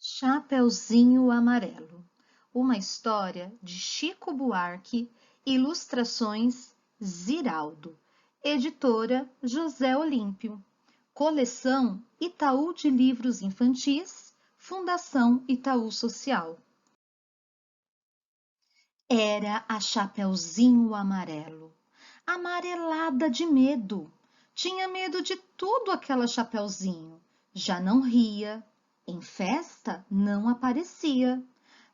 Chapeuzinho Amarelo, uma história de Chico Buarque, ilustrações Ziraldo, editora José Olímpio, coleção Itaú de Livros Infantis, Fundação Itaú Social. Era a Chapeuzinho Amarelo, amarelada de medo. Tinha medo de tudo aquela Chapeuzinho. Já não ria, em festa não aparecia,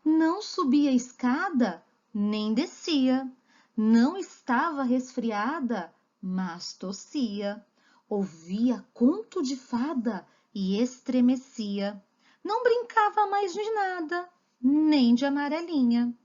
não subia a escada, nem descia, não estava resfriada, mas tossia, ouvia conto de fada e estremecia, não brincava mais de nada, nem de amarelinha.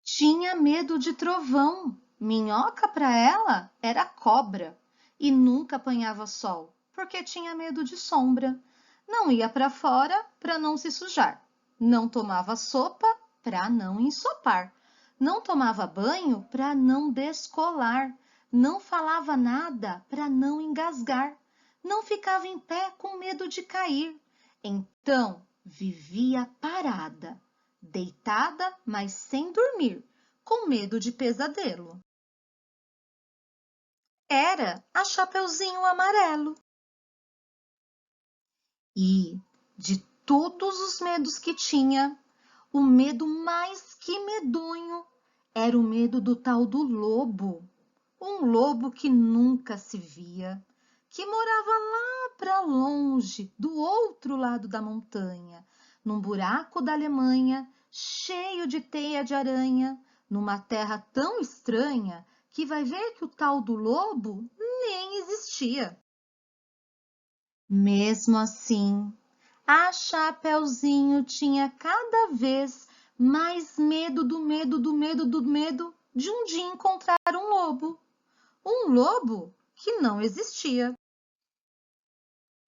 Tinha medo de trovão, minhoca para ela era cobra, e nunca apanhava sol, porque tinha medo de sombra. Não ia para fora para não se sujar, não tomava sopa para não ensopar, não tomava banho para não descolar, não falava nada para não engasgar, não ficava em pé com medo de cair. Então vivia parada, deitada, mas sem dormir, com medo de pesadelo. Era a Chapeuzinho Amarelo. E, de todos os medos que tinha, o medo mais que medonho era o medo do tal do lobo. Um lobo que nunca se via, que morava lá para longe, do outro lado da montanha, num buraco da Alemanha, cheio de teia de aranha, numa terra tão estranha que vai ver que o tal do lobo nem existia. Mesmo assim, a Chapeuzinho tinha cada vez mais medo do medo do medo do medo de um dia encontrar um lobo. Um lobo que não existia.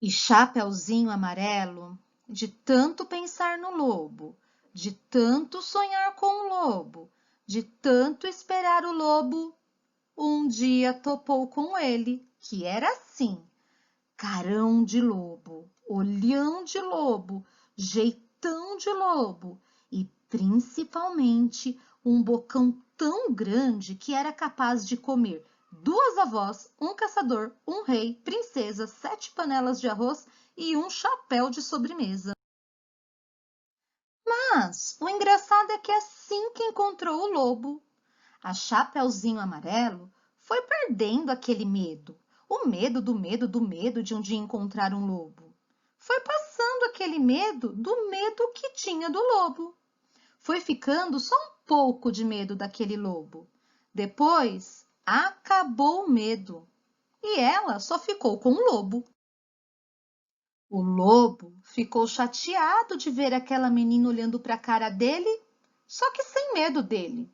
E Chapeuzinho Amarelo, de tanto pensar no lobo, de tanto sonhar com o lobo, de tanto esperar o lobo, um dia topou com ele, que era assim: carão de lobo, olhão de lobo, jeitão de lobo e principalmente um bocão tão grande que era capaz de comer 2 avós, um caçador, um rei, princesa, 7 panelas de arroz e um chapéu de sobremesa. Mas o engraçado é que assim que encontrou o lobo, a Chapeuzinho Amarelo foi perdendo aquele medo, o medo do medo do medo de um dia encontrar um lobo. Foi passando aquele medo do medo que tinha do lobo. Foi ficando só um pouco de medo daquele lobo. Depois, acabou o medo e ela só ficou com o lobo. O lobo ficou chateado de ver aquela menina olhando para a cara dele, só que sem medo dele.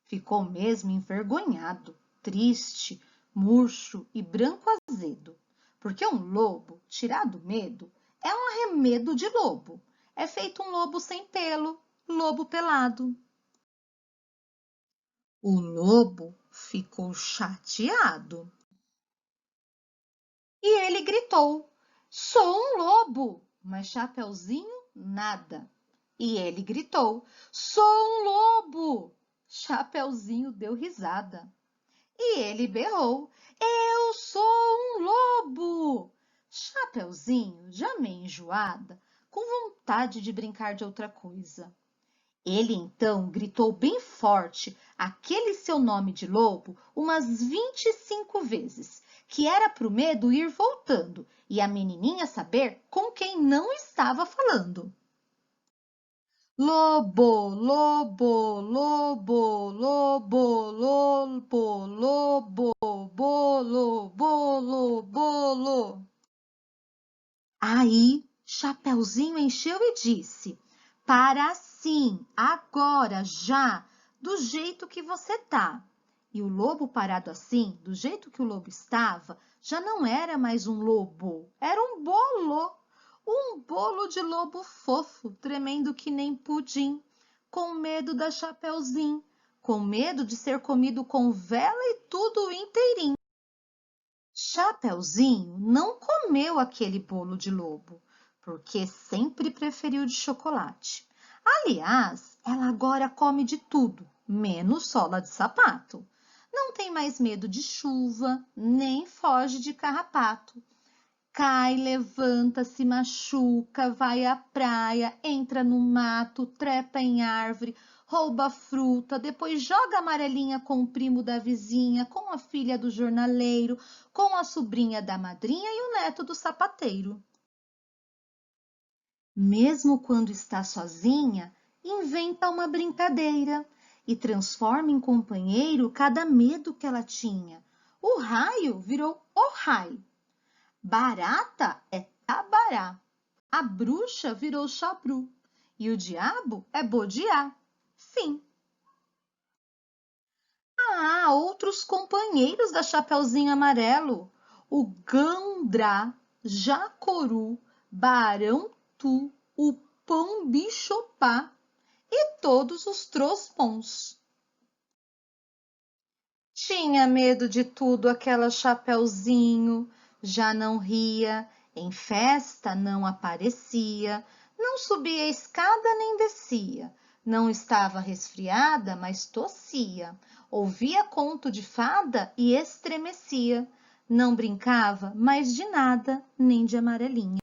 Ficou mesmo envergonhado, triste, murcho e branco azedo, porque um lobo, tirado o medo, é um arremedo de lobo. É feito um lobo sem pelo, lobo pelado. O lobo ficou chateado e ele gritou: sou um lobo! Mas Chapeuzinho, nada. E ele gritou: sou um lobo! Chapeuzinho deu risada. E ele berrou: eu sou um lobo! Chapeuzinho, já meio enjoada, com vontade de brincar de outra coisa. Ele então gritou bem forte aquele seu nome de lobo umas 25 vezes, que era pro medo ir voltando e a menininha saber com quem não estava falando. Lobo, lobo, lobo, lobo, lobo, lobo, bolo, bolo, bolo. Aí Chapeuzinho encheu e disse: para sim, agora, já, do jeito que você tá. E o lobo parado assim, do jeito que o lobo estava, já não era mais um lobo, era um bolo de lobo fofo, tremendo que nem pudim, com medo da Chapeuzinho, com medo de ser comido com vela e tudo inteirinho. Chapeuzinho não comeu aquele bolo de lobo, porque sempre preferiu de chocolate. Aliás, ela agora come de tudo, menos sola de sapato. Não tem mais medo de chuva, nem foge de carrapato. Cai, levanta, se machuca, vai à praia, entra no mato, trepa em árvore, rouba fruta, depois joga a amarelinha com o primo da vizinha, com a filha do jornaleiro, com a sobrinha da madrinha e o neto do sapateiro. Mesmo quando está sozinha, inventa uma brincadeira e transforma em companheiro cada medo que ela tinha. O raio virou o raio. Barata é tabará. A bruxa virou chabru. E o diabo é bodiá. Fim. Ah, outros companheiros da Chapeuzinho Amarelo. O Gandrá, Jacoru, Barão-tu, o Pão-bichopá e todos os Trosbons. Tinha medo de tudo aquela Chapeuzinho, já não ria, em festa não aparecia, não subia a escada nem descia, não estava resfriada, mas tossia, ouvia conto de fada e estremecia, não brincava mais de nada, nem de amarelinha.